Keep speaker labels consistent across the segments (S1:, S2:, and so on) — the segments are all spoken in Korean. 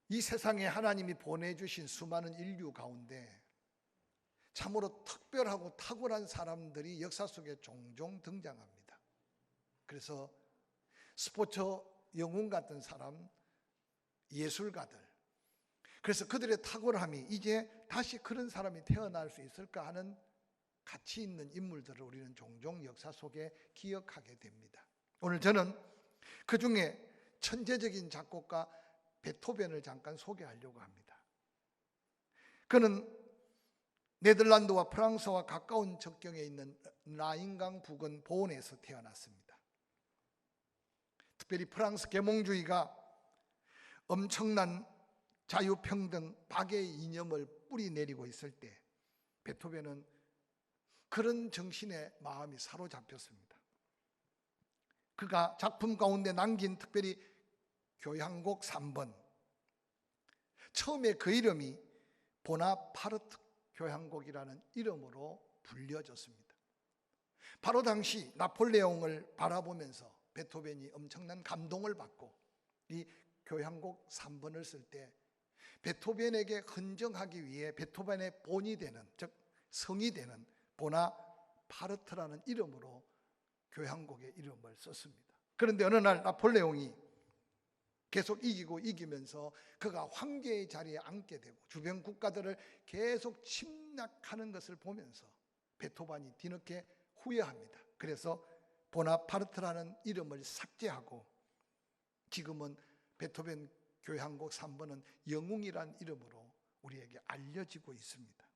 S1: 이 세상에 하나님이 보내주신 수많은 인류 가운데 참으로 특별하고 탁월한 사람들이 역사 속에 종종 등장합니다. 그래서 스포츠 영웅 같은 사람, 예술가들, 그래서 그들의 탁월함이 이제 다시 그런 사람이 태어날 수 있을까 하는 가치 있는 인물들을 우리는 종종 역사 속에 기억하게 됩니다. 오늘 저는 그 중에 천재적인 작곡가 베토벤을 잠깐 소개하려고 합니다. 그는 네덜란드와 프랑스와 가까운 접경에 있는 라인강 부근 보온에서 태어났습니다. 특별히 프랑스 계몽주의가 엄청난 자유평등 박애의 이념을 뿌리내리고 있을 때 베토벤은 그런 정신에 마음이 사로잡혔습니다. 그가 작품 가운데 남긴 특별히 교향곡 3번, 처음에 그 이름이 보나파르트 교향곡이라는 이름으로 불려졌습니다. 바로 당시 나폴레옹을 바라보면서 베토벤이 엄청난 감동을 받고 이 교향곡 3번을 쓸 때 베토벤에게 헌정하기 위해 베토벤의 본이 되는, 즉 성이 되는 보나파르트라는 이름으로 교향곡의 이름을 썼습니다. 그런데 어느 날 나폴레옹이 계속 이기고 이기면서 그가 황제의 자리에 앉게 되고 주변 국가들을 계속 침략하는 것을 보면서 베토벤이 뒤늦게 후회합니다. 그래서 보나파르트라는 이름을 삭제하고 지금은 베토벤 교향곡 3번은 영웅이란 이름으로 우리에게 알려지고 있습니다.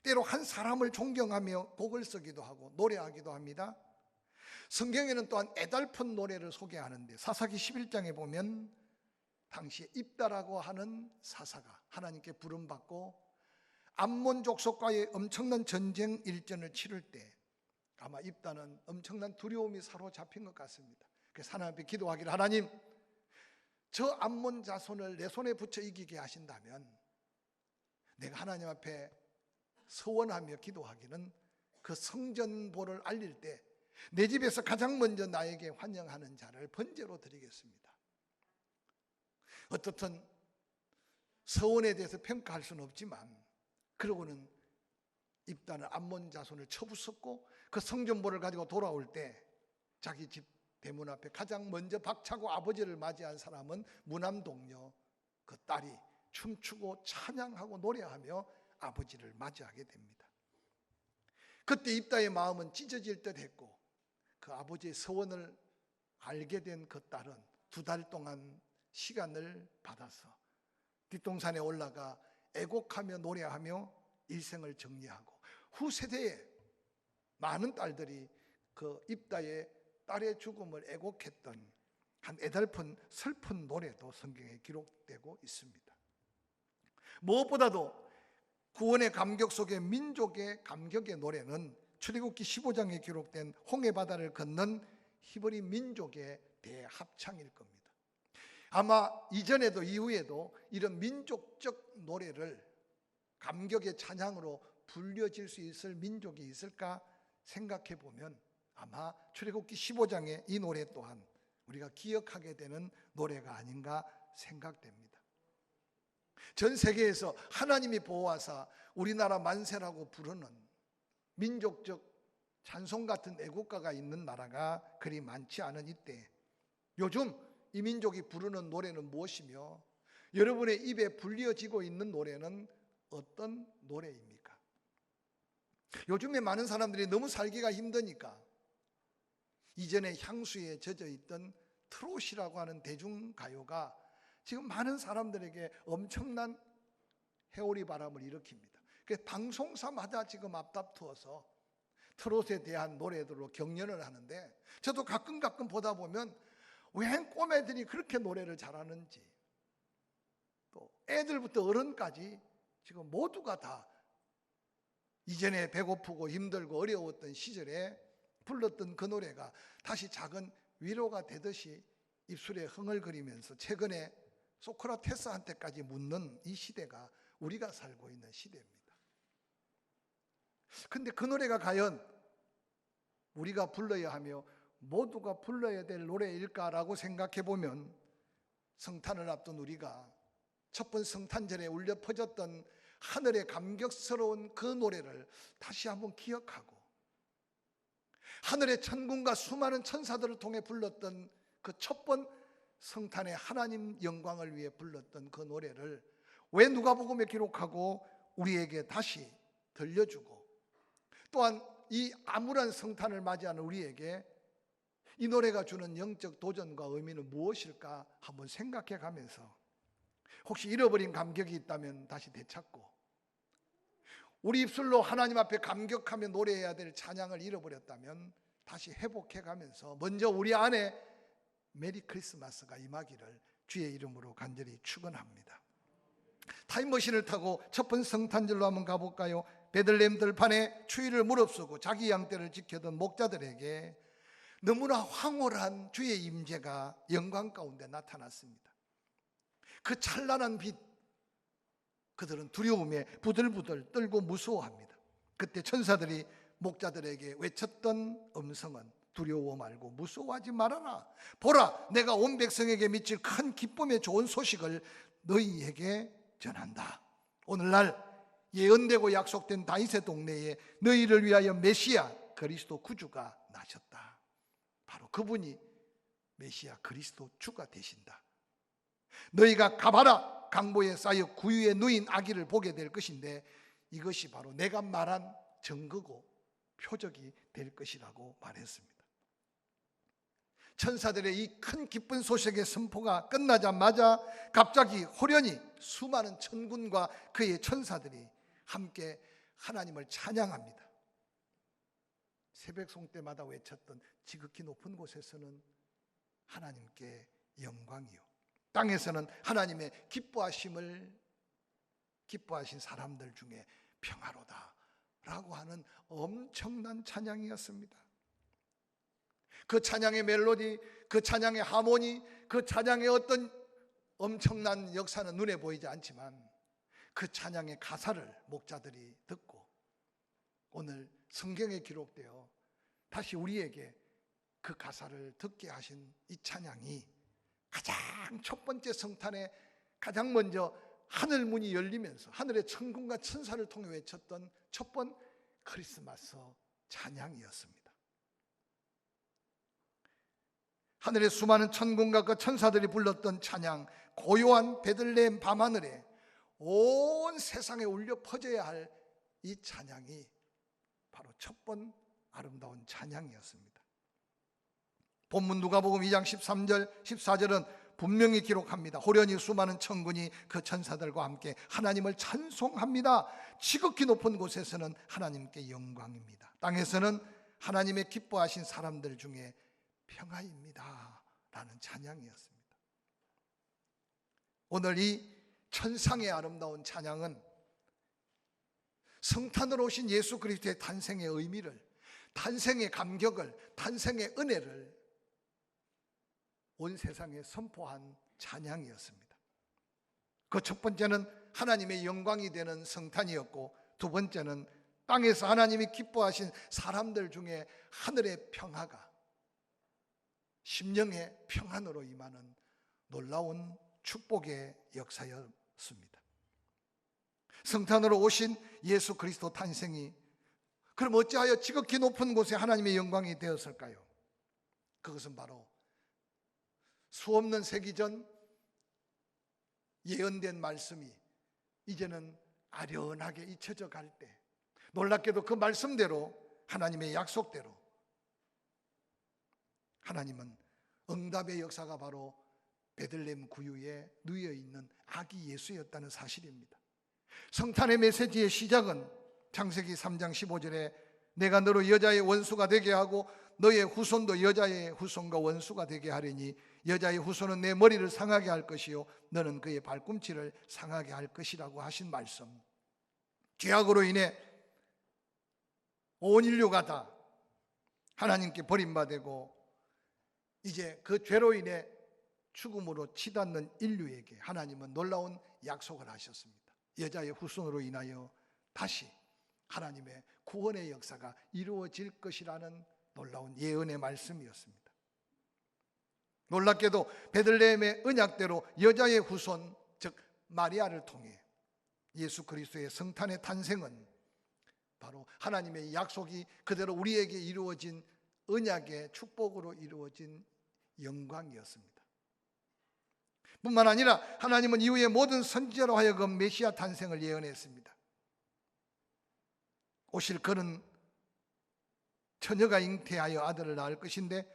S1: 때로 한 사람을 존경하며 곡을 쓰기도 하고 노래하기도 합니다. 성경에는 또한 애달픈 노래를 소개하는데 사사기 11장에 보면 당시에 입다라고 하는 사사가 하나님께 부름받고 암몬 족속과의 엄청난 전쟁 일전을 치를 때 아마 입다는 엄청난 두려움이 사로잡힌 것 같습니다. 그래서 하나님 앞에 기도하기를, 하나님, 저 암몬 자손을 내 손에 붙여 이기게 하신다면 내가 하나님 앞에 서원하며 기도하기는 그 성전보를 알릴 때 내 집에서 가장 먼저 나에게 환영하는 자를 번제로 드리겠습니다. 어떻든 서원에 대해서 평가할 수는 없지만 그러고는 입다는 암몬 자손을 쳐부쉈고 그 성전보를 가지고 돌아올 때 자기 집 대문 앞에 가장 먼저 박차고 아버지를 맞이한 사람은 무남동녀 그 딸이 춤추고 찬양하고 노래하며 아버지를 맞이하게 됩니다. 그때 입다의 마음은 찢어질 듯 했고 그 아버지의 서원을 알게 된 그 딸은 2달 동안 시간을 받아서 뒷동산에 올라가 애곡하며 노래하며 일생을 정리하고 후세대에 많은 딸들이 그 입다의 딸의 죽음을 애곡했던 한 애달픈 슬픈 노래도 성경에 기록되고 있습니다. 무엇보다도 구원의 감격 속에 민족의 감격의 노래는 출애굽기 15장에 기록된 홍해바다를 건넌 히브리 민족의 대합창일 겁니다. 아마 이전에도 이후에도 이런 민족적 노래를 감격의 찬양으로 불려질 수 있을 민족이 있을까 생각해 보면 아마 출애굽기 15장의 이 노래 또한 우리가 기억하게 되는 노래가 아닌가 생각됩니다. 전 세계에서 하나님이 보호하사 우리나라 만세라고 부르는 민족적 찬송 같은 애국가가 있는 나라가 그리 많지 않은 이때 요즘 이 민족이 부르는 노래는 무엇이며 여러분의 입에 불려지고 있는 노래는 어떤 노래입니까? 요즘에 많은 사람들이 너무 살기가 힘드니까 이전에 향수에 젖어 있던 트롯이라고 하는 대중가요가 지금 많은 사람들에게 엄청난 해오리 바람을 일으킵니다. 그래서 방송사마다 지금 앞다투어서 트롯에 대한 노래들로 경연을 하는데 저도 가끔 보다 보면 왜 꼬매들이 그렇게 노래를 잘하는지 또 애들부터 어른까지 지금 모두가 다 이전에 배고프고 힘들고 어려웠던 시절에 불렀던 그 노래가 다시 작은 위로가 되듯이 입술에 흥얼거리면서 최근에 소크라테스한테까지 묻는 이 시대가 우리가 살고 있는 시대입니다. 근데 그 노래가 과연 우리가 불러야 하며 모두가 불러야 될 노래일까라고 생각해 보면 성탄을 앞둔 우리가 첫 번 성탄절에 울려 퍼졌던 하늘의 감격스러운 그 노래를 다시 한번 기억하고, 하늘의 천군과 수많은 천사들을 통해 불렀던 그 첫 번 성탄의 하나님 영광을 위해 불렀던 그 노래를 왜 누가복음에 기록하고 우리에게 다시 들려주고, 또한 이 암울한 성탄을 맞이하는 우리에게 이 노래가 주는 영적 도전과 의미는 무엇일까 한번 생각해 가면서, 혹시 잃어버린 감격이 있다면 다시 되찾고, 우리 입술로 하나님 앞에 감격하며 노래해야 될 찬양을 잃어버렸다면 다시 회복해 가면서 먼저 우리 안에 메리 크리스마스가 임하기를 주의 이름으로 간절히 축원합니다. 타임머신을 타고 첫 번 성탄절로 한번 가볼까요? 베들레헴 들판에 추위를 무릅쓰고 자기 양떼를 지켜던 목자들에게 너무나 황홀한 주의 임재가 영광 가운데 나타났습니다. 그 찬란한 빛, 그들은 두려움에 부들부들 떨고 무서워합니다. 그때 천사들이 목자들에게 외쳤던 음성은 두려워 말고 무서워하지 말아라. 보라, 내가 온 백성에게 미칠 큰 기쁨의 좋은 소식을 너희에게 전한다. 오늘날 예언되고 약속된 다윗의 동네에 너희를 위하여 메시아 그리스도 구주가 나셨다. 바로 그분이 메시아 그리스도 주가 되신다. 너희가 가봐라, 강보에 쌓여 구유에 누인 아기를 보게 될 것인데 이것이 바로 내가 말한 증거고 표적이 될 것이라고 말했습니다. 천사들의 이 큰 기쁜 소식의 선포가 끝나자마자 갑자기 호련히 수많은 천군과 그의 천사들이 함께 하나님을 찬양합니다. 새벽송 때마다 외쳤던 지극히 높은 곳에서는 하나님께 영광이요, 땅에서는 하나님의 기뻐하신 사람들 중에 평화로다 라고 하는 엄청난 찬양이었습니다. 그 찬양의 멜로디, 그 찬양의 하모니, 그 찬양의 어떤 엄청난 역사는 눈에 보이지 않지만 그 찬양의 가사를 목자들이 듣고 오늘 성경에 기록되어 다시 우리에게 그 가사를 듣게 하신 이 찬양이 가장 첫 번째 성탄에 가장 먼저 하늘 문이 열리면서 하늘의 천군과 천사를 통해 외쳤던 첫 번 크리스마스 찬양이었습니다. 하늘의 수많은 천군과 그 천사들이 불렀던 찬양, 고요한 베들레헴 밤하늘에 온 세상에 울려 퍼져야 할 이 찬양이 바로 첫 번 아름다운 찬양이었습니다. 본문 누가복음 2장 13절 14절은 분명히 기록합니다. 호련히 수많은 천군이 그 천사들과 함께 하나님을 찬송합니다. 지극히 높은 곳에서는 하나님께 영광입니다. 땅에서는 하나님의 기뻐하신 사람들 중에 평화입니다 라는 찬양이었습니다. 오늘 이 천상의 아름다운 찬양은 성탄으로 오신 예수 그리스도의 탄생의 의미를, 탄생의 감격을, 탄생의 은혜를 온 세상에 선포한 찬양이었습니다. 그 첫 번째는 하나님의 영광이 되는 성탄이었고, 두 번째는 땅에서 하나님이 기뻐하신 사람들 중에 하늘의 평화가 심령의 평안으로 임하는 놀라운 축복의 역사였습니다. 성탄으로 오신 예수 그리스도 탄생이 그럼 어찌하여 지극히 높은 곳에 하나님의 영광이 되었을까요? 그것은 바로 수없는 세기 전 예언된 말씀이 이제는 아련하게 잊혀져 갈 때, 놀랍게도 그 말씀대로 하나님의 약속대로 하나님은 응답의 역사가 바로 베들레헴 구유에 누워 있는 아기 예수였다는 사실입니다. 성탄의 메시지의 시작은 창세기 3장 15절에 내가 너로 여자의 원수가 되게 하고 너의 후손도 여자의 후손과 원수가 되게 하리니 여자의 후손은 내 머리를 상하게 할 것이요 너는 그의 발꿈치를 상하게 할 것이라고 하신 말씀. 죄악으로 인해 온 인류가 다 하나님께 버림받고 이제 그 죄로 인해 죽음으로 치닫는 인류에게 하나님은 놀라운 약속을 하셨습니다. 여자의 후손으로 인하여 다시 하나님의 구원의 역사가 이루어질 것이라는 놀라운 예언의 말씀이었습니다. 놀랍게도 베들레헴의 언약대로 여자의 후손, 즉 마리아를 통해 예수 그리스도의 성탄의 탄생은 바로 하나님의 약속이 그대로 우리에게 이루어진 언약의 축복으로 이루어진 영광이었습니다. 뿐만 아니라 하나님은 이후에 모든 선지자로 하여금 메시아 탄생을 예언했습니다. 오실 그는 처녀가 잉태하여 아들을 낳을 것인데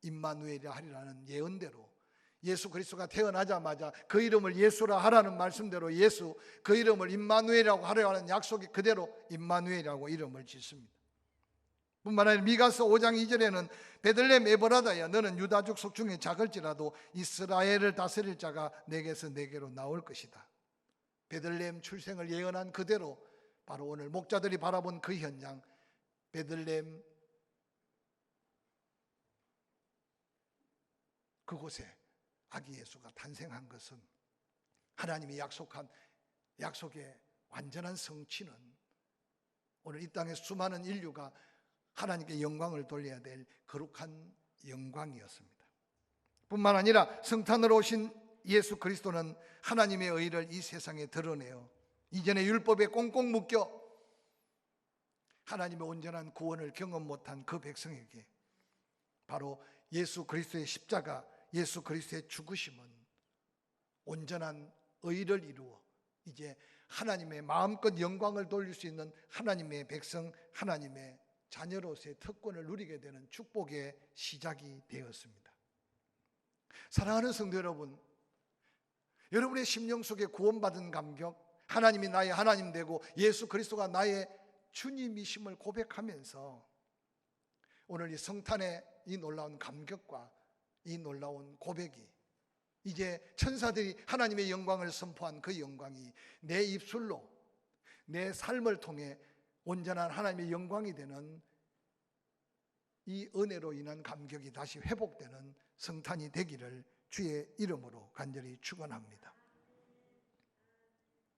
S1: 임마누엘이라 하리라는 예언대로 예수 그리스도가 태어나자마자 그 이름을 예수라 하라는 말씀대로 예수, 그 이름을 임마누엘이라고 하려는 약속이 그대로 임마누엘이라고 이름을 짓습니다. 뿐만 아니라 미가서 5장 2절에는 베들레헴 에브라다야 너는 유다 족속 중에 작을지라도 이스라엘을 다스릴 자가 내게서 내게로 나올 것이다. 베들레헴 출생을 예언한 그대로 바로 오늘 목자들이 바라본 그 현장, 베들레헴 그곳에 아기 예수가 탄생한 것은 하나님이 약속한 약속의 완전한 성취는 오늘 이 땅의 수많은 인류가 하나님께 영광을 돌려야 될 거룩한 영광이었습니다. 뿐만 아니라 성탄으로 오신 예수 그리스도는 하나님의 의를 이 세상에 드러내어 이전에 율법에 꽁꽁 묶여 하나님의 온전한 구원을 경험 못한 그 백성에게 바로 예수 그리스도의 십자가, 예수 그리스도의 죽으심은 온전한 의를 이루어 이제 하나님의 마음껏 영광을 돌릴 수 있는 하나님의 백성, 하나님의 자녀로서의 특권을 누리게 되는 축복의 시작이 되었습니다. 사랑하는 성도 여러분, 여러분의 심령 속에 구원받은 감격, 하나님이 나의 하나님 되고 예수 그리스도가 나의 주님이심을 고백하면서 오늘 이 성탄의 이 놀라운 감격과 이 놀라운 고백이 이제 천사들이 하나님의 영광을 선포한 그 영광이 내 입술로 내 삶을 통해 온전한 하나님의 영광이 되는 이 은혜로 인한 감격이 다시 회복되는 성탄이 되기를 주의 이름으로 간절히 축원합니다.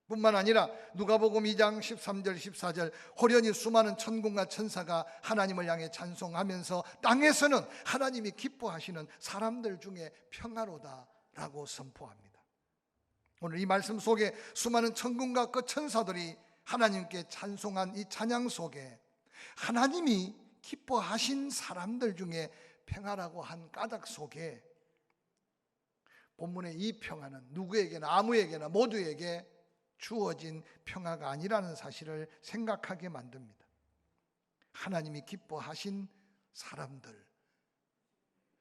S1: 뿐만 아니라 누가복음 2장 13절 14절 호련히 수많은 천군과 천사가 하나님을 향해 찬송하면서 땅에서는 하나님이 기뻐하시는 사람들 중에 평화로다라고 선포합니다. 오늘 이 말씀 속에 수많은 천군과 그 천사들이 하나님께 찬송한 이 찬양 속에 하나님이 기뻐하신 사람들 중에 평화라고 한 까닭 속에 본문의 이 평화는 누구에게나 아무에게나 모두에게 주어진 평화가 아니라는 사실을 생각하게 만듭니다. 하나님이 기뻐하신 사람들,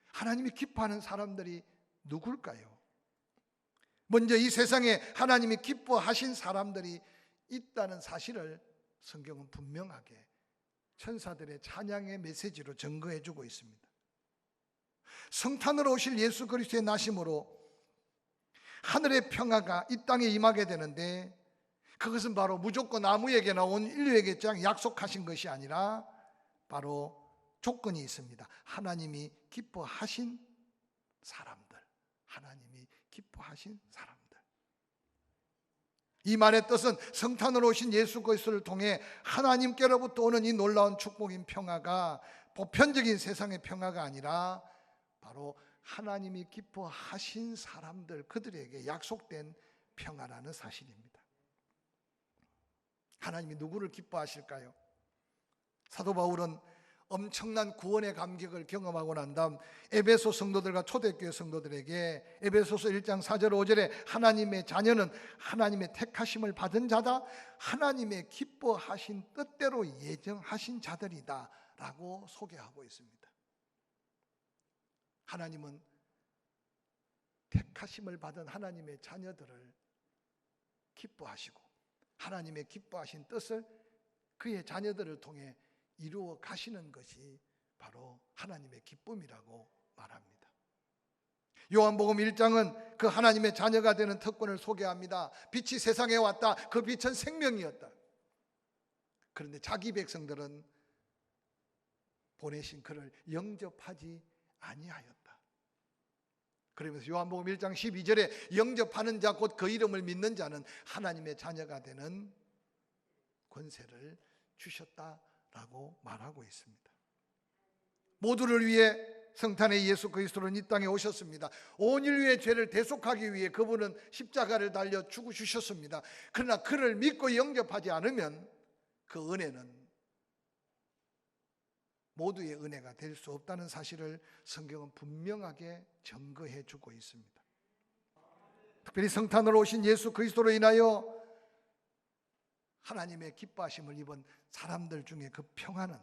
S1: 하나님이 기뻐하는 사람들이 누굴까요? 먼저 이 세상에 하나님이 기뻐하신 사람들이 있다는 사실을 성경은 분명하게 천사들의 찬양의 메시지로 증거해 주고 있습니다. 성탄으로 오실 예수 그리스도의 나심으로 하늘의 평화가 이 땅에 임하게 되는데 그것은 바로 무조건 아무에게나 온 인류에게 약속하신 것이 아니라 바로 조건이 있습니다. 하나님이 기뻐하신 사람들, 하나님이 기뻐하신 사람들. 이 말의 뜻은 성탄으로 오신 예수 그리스도를 통해 하나님께로부터 오는 이 놀라운 축복인 평화가 보편적인 세상의 평화가 아니라 바로 하나님이 기뻐하신 사람들, 그들에게 약속된 평화라는 사실입니다. 하나님이 누구를 기뻐하실까요? 사도 바울은 엄청난 구원의 감격을 경험하고 난 다음 에베소 성도들과 초대교회 성도들에게 에베소서 1장 4절 5절에 하나님의 자녀는 하나님의 택하심을 받은 자다, 하나님의 기뻐하신 뜻대로 예정하신 자들이다 라고 소개하고 있습니다. 하나님은 택하심을 받은 하나님의 자녀들을 기뻐하시고 하나님의 기뻐하신 뜻을 그의 자녀들을 통해 이루어 가시는 것이 바로 하나님의 기쁨이라고 말합니다. 요한복음 1장은 그 하나님의 자녀가 되는 특권을 소개합니다. 빛이 세상에 왔다. 그 빛은 생명이었다. 그런데 자기 백성들은 보내신 그를 영접하지 아니하였다. 그러면서 요한복음 1장 12절에 영접하는 자 곧 그 이름을 믿는 자는 하나님의 자녀가 되는 권세를 주셨다라고 말하고 있습니다. 모두를 위해 성탄의 예수 그리스도는 이 땅에 오셨습니다. 온 인류의 죄를 대속하기 위해 그분은 십자가를 달려 죽으셨습니다. 그러나 그를 믿고 영접하지 않으면 그 은혜는 모두의 은혜가 될 수 없다는 사실을 성경은 분명하게 증거해 주고 있습니다. 특별히 성탄으로 오신 예수 그리스도로 인하여 하나님의 기뻐하심을 입은 사람들 중에 그 평안은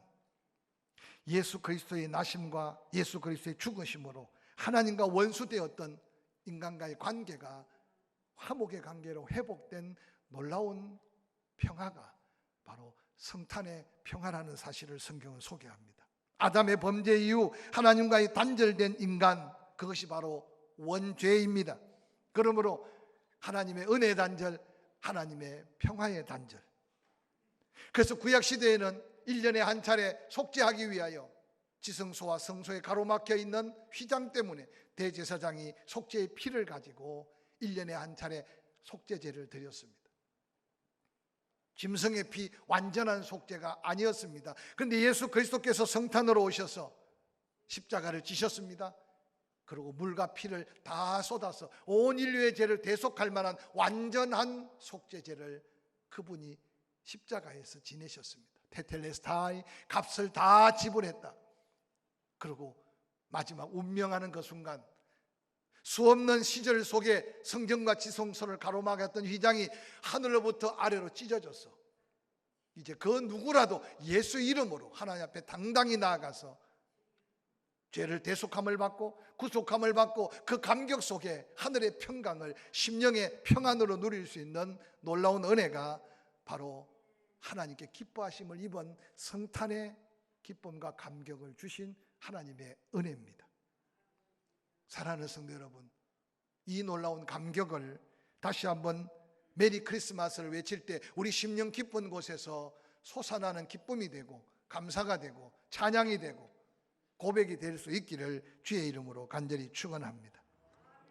S1: 예수 그리스도의 나심과 예수 그리스도의 죽으심으로 하나님과 원수되었던 인간과의 관계가 화목의 관계로 회복된 놀라운 평화가 바로 성탄의 평화라는 사실을 성경은 소개합니다. 아담의 범죄 이후 하나님과의 단절된 인간, 그것이 바로 원죄입니다. 그러므로 하나님의 은혜의 단절, 하나님의 평화의 단절. 그래서 구약시대에는 1년에 한 차례 속죄하기 위하여 지성소와 성소에 가로막혀 있는 휘장 때문에 대제사장이 속죄의 피를 가지고 1년에 한 차례 속죄제를 드렸습니다. 짐승의 피, 완전한 속죄가 아니었습니다. 그런데 예수 그리스도께서 성탄으로 오셔서 십자가를 지셨습니다. 그리고 물과 피를 다 쏟아서 온 인류의 죄를 대속할 만한 완전한 속죄제를 그분이 십자가에서 지내셨습니다. 테텔레스타이, 값을 다 지불했다. 그리고 마지막 운명하는 그 순간, 수없는 시절 속에 성전과 지성소를 가로막았던 휘장이 하늘로부터 아래로 찢어졌어. 이제 그 누구라도 예수 이름으로 하나님 앞에 당당히 나아가서 죄를 대속함을 받고 구속함을 받고 그 감격 속에 하늘의 평강을, 심령의 평안으로 누릴 수 있는 놀라운 은혜가 바로 하나님께 기뻐하심을 입은 성탄의 기쁨과 감격을 주신 하나님의 은혜입니다. 사랑하는 성도 여러분, 이 놀라운 감격을 다시 한번 메리 크리스마스를 외칠 때 우리 심령 기쁜 곳에서 솟아나는 기쁨이 되고 감사가 되고 찬양이 되고 고백이 될 수 있기를 주의 이름으로 간절히 축원합니다.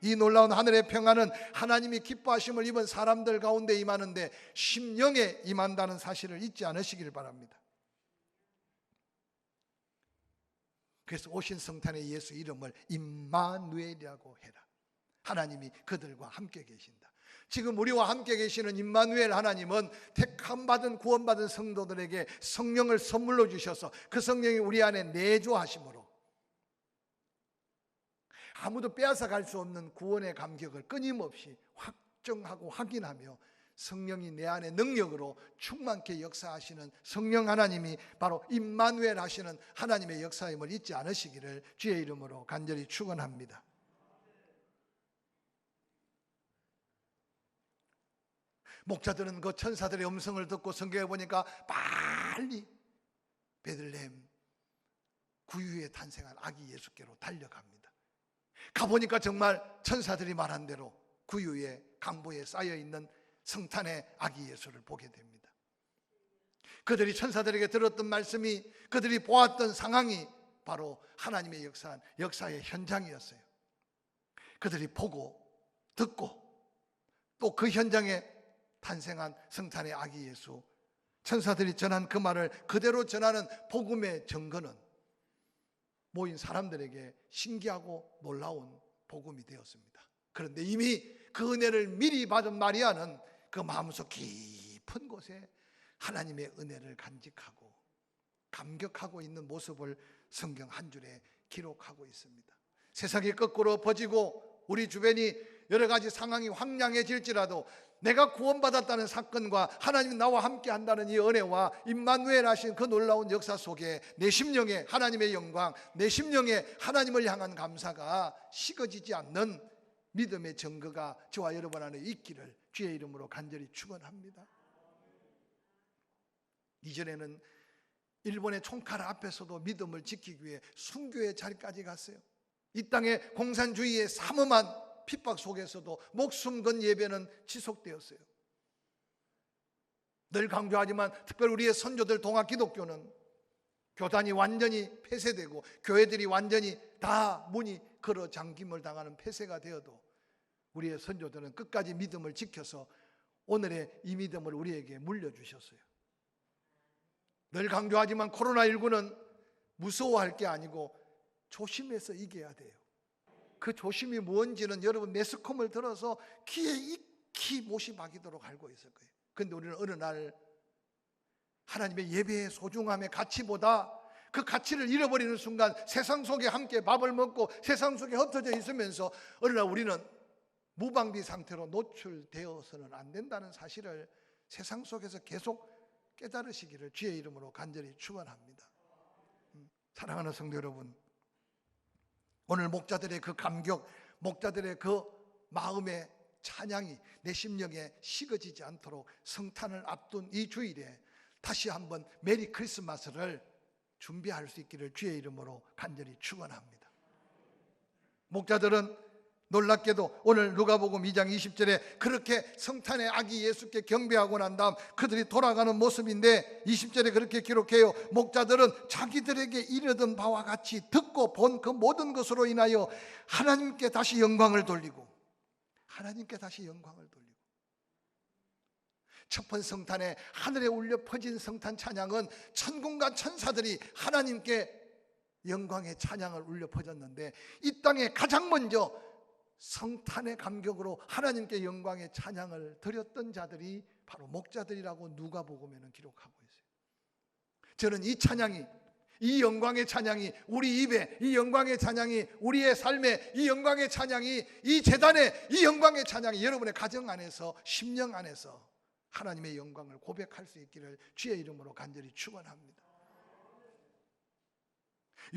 S1: 이 놀라운 하늘의 평안은 하나님이 기뻐하심을 입은 사람들 가운데 임하는데 심령에 임한다는 사실을 잊지 않으시길 바랍니다. 그래서 오신 성탄의 예수 이름을 임마누엘이라고 해라. 하나님이 그들과 함께 계신다. 지금 우리와 함께 계시는 임마누엘 하나님은 택함받은 구원받은 성도들에게 성령을 선물로 주셔서 그 성령이 우리 안에 내주하심으로 아무도 빼앗아 갈 수 없는 구원의 감격을 끊임없이 확정하고 확인하며 성령이 내 안에 능력으로 충만케 역사하시는 성령 하나님이 바로 임마누엘 하시는 하나님의 역사임을 잊지 않으시기를 주의 이름으로 간절히 축원합니다. 목자들은 그 천사들의 음성을 듣고 성경에 보니까 빨리 베들레헴 구유에 탄생한 아기 예수께로 달려갑니다. 가보니까 정말 천사들이 말한 대로 구유에 강보에 쌓여있는 성탄의 아기 예수를 보게 됩니다. 그들이 천사들에게 들었던 말씀이, 그들이 보았던 상황이 바로 하나님의 역사의 현장이었어요. 그들이 보고 듣고 또 그 현장에 탄생한 성탄의 아기 예수, 천사들이 전한 그 말을 그대로 전하는 복음의 증거는 모인 사람들에게 신기하고 놀라운 복음이 되었습니다. 그런데 이미 그 은혜를 미리 받은 마리아는 그 마음속 깊은 곳에 하나님의 은혜를 간직하고 감격하고 있는 모습을 성경 한 줄에 기록하고 있습니다. 세상이 거꾸로 퍼지고 우리 주변이 여러 가지 상황이 황량해질지라도 내가 구원받았다는 사건과 하나님이 나와 함께 한다는 이 은혜와 임마누엘 하신 그 놀라운 역사 속에 내 심령에 하나님의 영광, 내 심령에 하나님을 향한 감사가 식어지지 않는 믿음의 증거가 저와 여러분 안에 있기를 주의 이름으로 간절히 축원합니다. 이전에는 일본의 총칼 앞에서도 믿음을 지키기 위해 순교의 자리까지 갔어요. 이 땅의 공산주의의 삼엄한 핍박 속에서도 목숨 건 예배는 지속되었어요. 늘 강조하지만 특별히 우리의 선조들 동학 기독교는 교단이 완전히 폐쇄되고 교회들이 완전히 다 문이 걸어 잠김을 당하는 폐쇄가 되어도 우리의 선조들은 끝까지 믿음을 지켜서 오늘의 이 믿음을 우리에게 물려주셨어요. 늘 강조하지만 코로나19는 무서워할 게 아니고 조심해서 이겨야 돼요. 그 조심이 뭔지는 여러분 매스컴을 들어서 귀에 익히 못이 박이도록 알고 있을 거예요. 그런데 우리는 어느 날 하나님의 예배의 소중함의 가치보다 그 가치를 잃어버리는 순간 세상 속에 함께 밥을 먹고 세상 속에 흩어져 있으면서 어느 날 우리는 무방비 상태로 노출되어서는 안 된다는 사실을 세상 속에서 계속 깨달으시기를 주의 이름으로 간절히 축원합니다. 사랑하는 성도 여러분, 오늘 목자들의 그 감격, 목자들의 그 마음의 찬양이 내 심령에 식어지지 않도록 성탄을 앞둔 이 주일에 다시 한번 메리 크리스마스를 준비할 수 있기를 주의 이름으로 간절히 축원합니다. 목자들은 놀랍게도 오늘 누가복음 2장 20절에 그렇게 성탄의 아기 예수께 경배하고 난 다음 그들이 돌아가는 모습인데 20절에 그렇게 기록해요. 목자들은 자기들에게 이르던 바와 같이 듣고 본 그 모든 것으로 인하여 하나님께 다시 영광을 돌리고 첫 번 성탄에 하늘에 울려 퍼진 성탄 찬양은 천군과 천사들이 하나님께 영광의 찬양을 울려 퍼졌는데 이 땅에 가장 먼저 성탄의 감격으로 하나님께 영광의 찬양을 드렸던 자들이 바로 목자들이라고 누가복음에는 기록하고 있어요. 저는 이 찬양이, 이 영광의 찬양이 우리 입에, 이 영광의 찬양이 우리의 삶에, 이 영광의 찬양이 이 제단에, 이 영광의 찬양이 여러분의 가정 안에서, 심령 안에서 하나님의 영광을 고백할 수 있기를 주의 이름으로 간절히 축원합니다.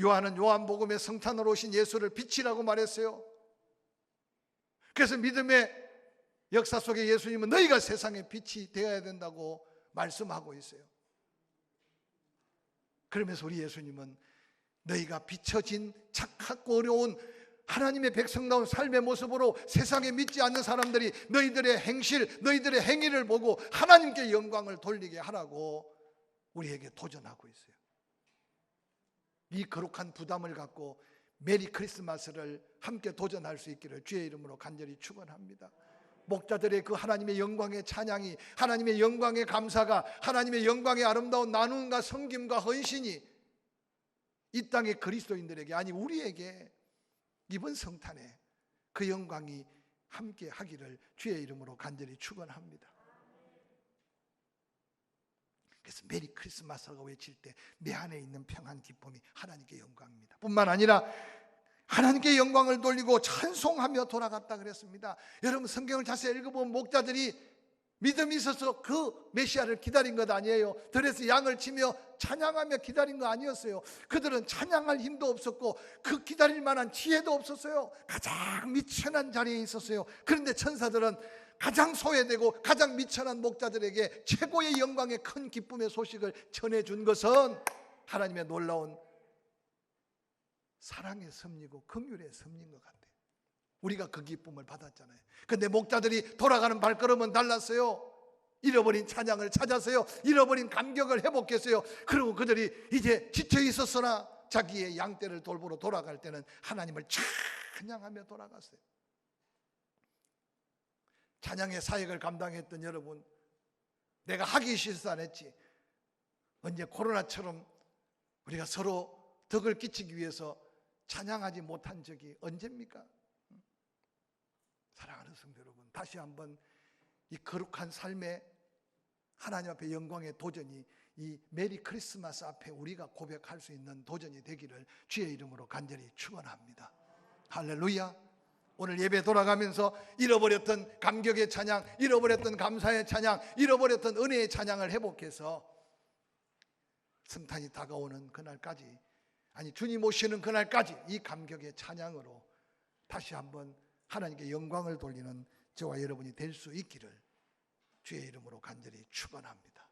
S1: 요한은 요한복음에 성탄으로 오신 예수를 빛이라고 말했어요. 그래서 믿음의 역사 속에 예수님은 너희가 세상의 빛이 되어야 된다고 말씀하고 있어요. 그러면서 우리 예수님은 너희가 비춰진 착하고 어려운 하나님의 백성다운 삶의 모습으로 세상에 믿지 않는 사람들이 너희들의 행실, 너희들의 행위를 보고 하나님께 영광을 돌리게 하라고 우리에게 도전하고 있어요. 이 거룩한 부담을 갖고 메리 크리스마스를 함께 도전할 수 있기를 주의 이름으로 간절히 축원합니다. 목자들의 그 하나님의 영광의 찬양이, 하나님의 영광의 감사가, 하나님의 영광의 아름다운 나눔과 섬김과 헌신이 이 땅의 그리스도인들에게, 아니 우리에게 이번 성탄에 그 영광이 함께 하기를 주의 이름으로 간절히 축원합니다. 그래서 메리 크리스마스라고 외칠 때 내 안에 있는 평안 기쁨이 하나님께 영광입니다. 뿐만 아니라 하나님께 영광을 돌리고 찬송하며 돌아갔다 그랬습니다. 여러분 성경을 자세히 읽어보면 목자들이 믿음이 있어서 그 메시아를 기다린 것 아니에요. 들에서 양을 치며 찬양하며 기다린 거 아니었어요. 그들은 찬양할 힘도 없었고 그 기다릴 만한 지혜도 없었어요. 가장 미천한 자리에 있었어요. 그런데 천사들은 가장 소외되고 가장 미천한 목자들에게 최고의 영광의 큰 기쁨의 소식을 전해준 것은 하나님의 놀라운 사랑의 섭리고 긍휼의 섭리인 것 같아요. 우리가 그 기쁨을 받았잖아요. 그런데 목자들이 돌아가는 발걸음은 달랐어요. 잃어버린 찬양을 찾았어요. 잃어버린 감격을 회복했어요. 그리고 그들이 이제 지쳐 있었으나 자기의 양떼를 돌보러 돌아갈 때는 하나님을 찬양하며 돌아갔어요. 찬양의 사역을 감당했던 여러분, 내가 하기 싫어서 안 했지, 언제 코로나처럼 우리가 서로 덕을 끼치기 위해서 찬양하지 못한 적이 언제입니까? 사랑하는 성도 여러분, 다시 한번 이 거룩한 삶의 하나님 앞에 영광의 도전이 이 메리 크리스마스 앞에 우리가 고백할 수 있는 도전이 되기를 주의 이름으로 간절히 축원합니다. 할렐루야. 오늘 예배 돌아가면서 잃어버렸던 감격의 찬양, 잃어버렸던 감사의 찬양, 잃어버렸던 은혜의 찬양을 회복해서 성탄이 다가오는 그날까지, 아니 주님 오시는 그날까지 이 감격의 찬양으로 다시 한번 하나님께 영광을 돌리는 저와 여러분이 될 수 있기를 주의 이름으로 간절히 축원합니다.